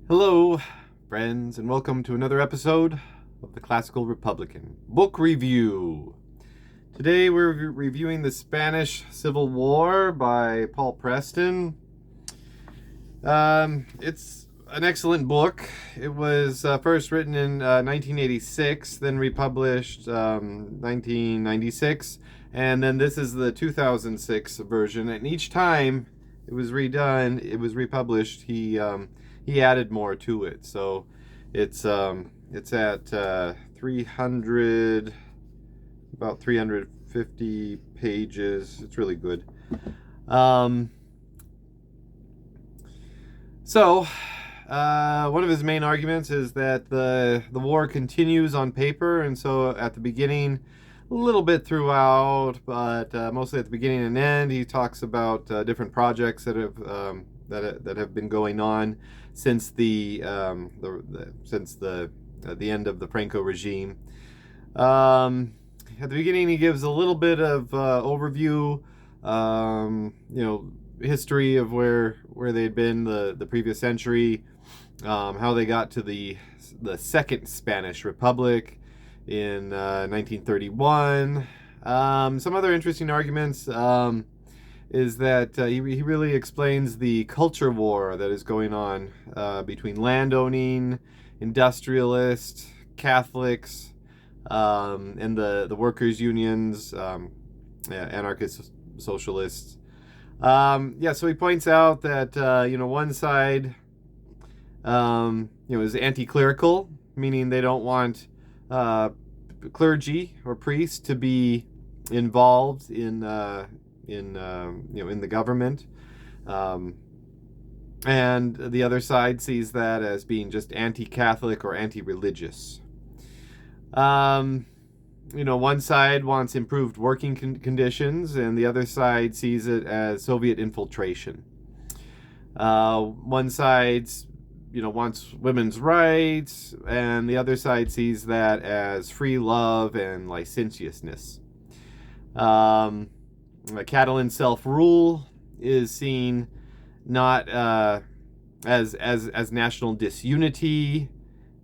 Hello, friends, and welcome to another episode of the Classical Republican Book Review. Today we're reviewing The Spanish Civil War by Paul Preston. It's an excellent book. It was first written in 1986, then republished 1996, and then this is the 2006 version. And each time it was redone, it was republished, he added more to it. So it's at 300, about 350 pages. It's really good. One of his main arguments is that the war continues on paper, and so at the beginning, a little bit throughout, but mostly at the beginning and end, he talks about different projects that have been going on since the end of the Franco regime. At the beginning, he gives a little bit of overview, history of where they'd been the previous century, how they got to the Second Spanish Republic in 1931. Some other interesting arguments is that he really explains the culture war that is going on between landowning, industrialists, Catholics, and the workers' unions, anarchist socialists. So he points out that one side is anti-clerical, meaning they don't want clergy or priests to be involved in the government, and the other side sees that as being just anti-Catholic or anti-religious. One side wants improved working conditions, and the other side sees it as Soviet infiltration. One side, wants women's rights, and the other side sees that as free love and licentiousness. Catalan self-rule is seen not as national disunity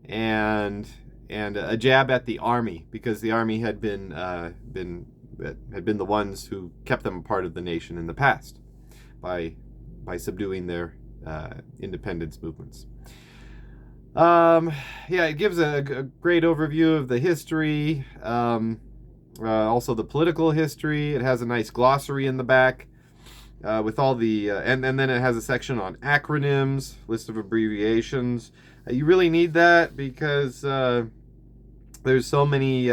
and a jab at the army, because the army had been the ones who kept them a part of the nation in the past by subduing their independence movements. It gives a great overview of the history, also the political history. It has a nice glossary in the back with all the and then it has a section on acronyms, list of abbreviations. You really need that because there's so many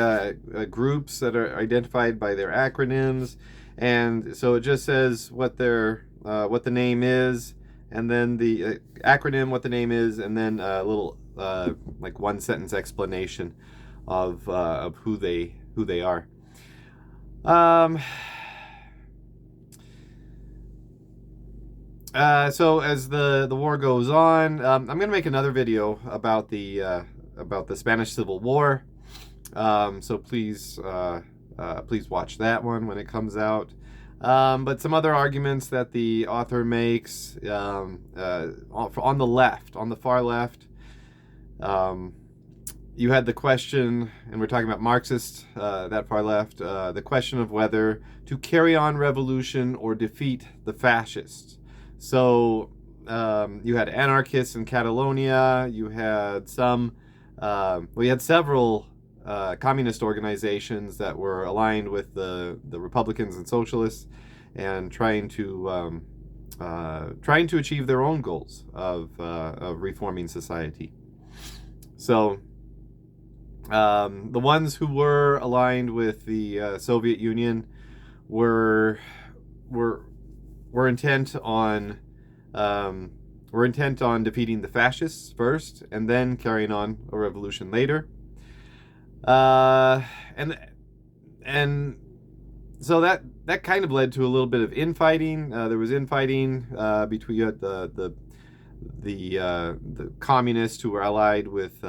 groups that are identified by their acronyms, and so it just says what the name is, and then the acronym, what the name is, and then a little one sentence explanation of who they are. So as the war goes on, I'm going to make another video about the Spanish Civil War. So please watch that one when it comes out. But some other arguments that the author makes on the left, on the far left, you had the question, and we're talking about Marxists, that far left, the question of whether to carry on revolution or defeat the fascists. So you had anarchists in Catalonia, you had several communist organizations that were aligned with the Republicans and Socialists, and trying to achieve their own goals of reforming society. So the ones who were aligned with the Soviet Union were intent on defeating the fascists first, and then carrying on a revolution later. And so that kind of led to a little bit of infighting. There was infighting between the communists who were allied with,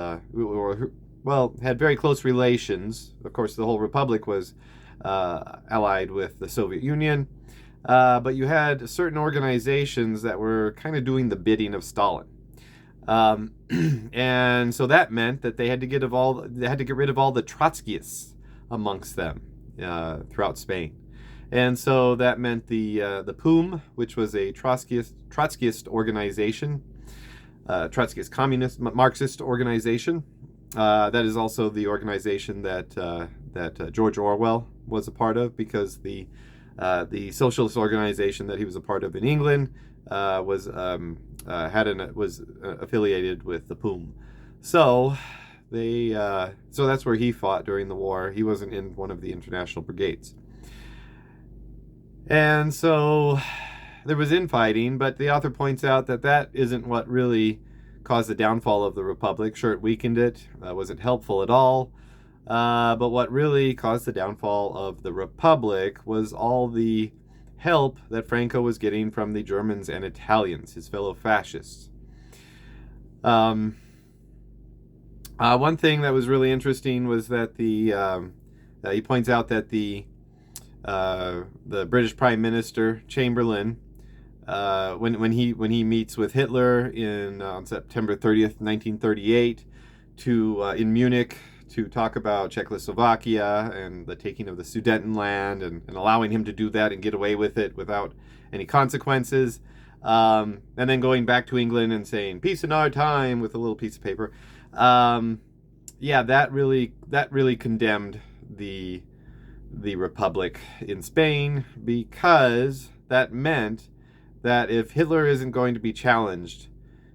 had very close relations. Of course, the whole republic was allied with the Soviet Union. But you had certain organizations that were kind of doing the bidding of Stalin. Um, and so that meant that they had to get rid of all the Trotskyists amongst them throughout Spain. And so that meant the POUM, which was a Trotskyist organization, Trotskyist communist Marxist organization. That is also the organization that George Orwell was a part of, because the socialist organization that he was a part of in England was affiliated with the POUM. So so that's where he fought during the war. He wasn't in one of the international brigades. And so there was infighting, but the author points out that that isn't what really caused the downfall of the Republic. Sure, it weakened it, wasn't helpful at all. But what really caused the downfall of the Republic was all the help that Franco was getting from the Germans and Italians, his fellow fascists. One thing that was really interesting was that he points out that the British Prime Minister Chamberlain, when he meets with Hitler on September 30th, 1938, in Munich, to talk about Czechoslovakia and the taking of the Sudetenland, and allowing him to do that and get away with it without any consequences, and then going back to England and saying "peace in our time" with a little piece of paper. That really condemned the Republic in Spain, because that meant that if Hitler isn't going to be challenged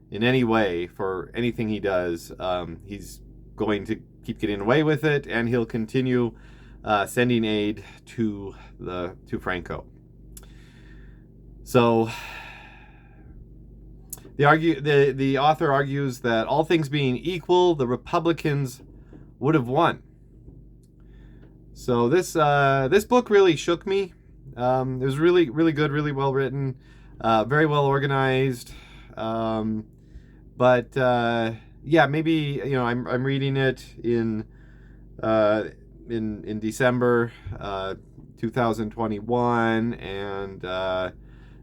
in any way for anything he does, he's going to keep getting away with it, and he'll continue sending aid to Franco. So the author argues that, all things being equal, the Republicans would have won. So this book really shook me. It was really, really good, really well written, very well organized. Maybe I'm reading it in December 2021, and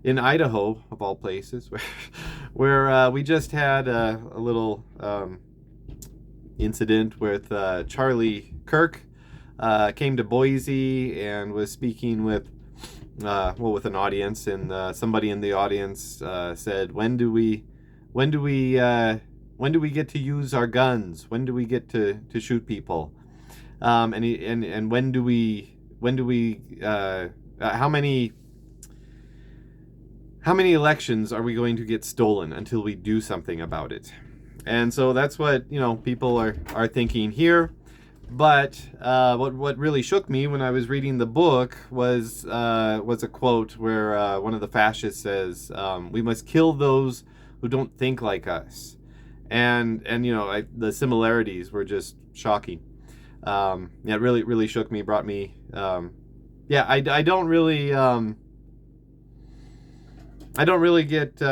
in Idaho, of all places, where we just had a little incident with Charlie Kirk. Came to Boise and was speaking with an audience, and somebody in the audience said, "When do we get to use our guns? When do we get to shoot people? And when do we how many elections are we going to get stolen until we do something about it?" And so that's what people are thinking here. But what really shook me when I was reading the book was a quote where one of the fascists says, "We must kill those who don't think like us," and the similarities were just shocking. It really shook me, brought me. I don't really get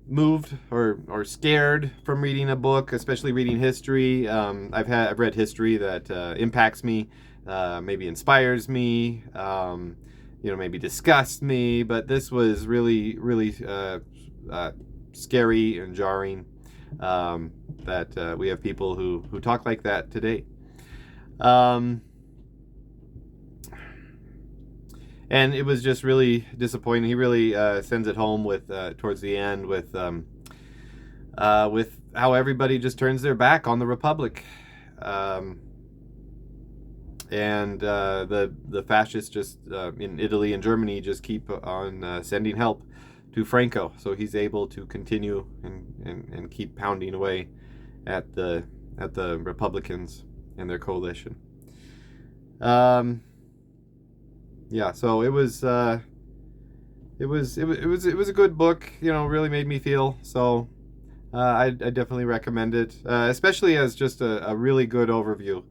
moved or scared from reading a book, especially reading history. I've read history that impacts me, maybe inspires me, maybe disgusts me, but this was really, really scary and jarring, that we have people who talk like that today. And it was just really disappointing. He really sends it home with towards the end with how everybody just turns their back on the Republic, and the fascists just in Italy and Germany just keep on sending help to Franco, so he's able to continue and keep pounding away at the Republicans and their coalition. So it was a good book. Really made me feel. So I definitely recommend it, especially as just a really good overview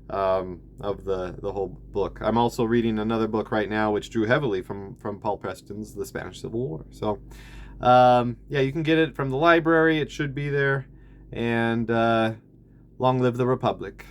of the whole book. I'm also reading another book right now, which drew heavily from Paul Preston's The Spanish Civil War. So you can get it from the library. It should be there. And long live the Republic.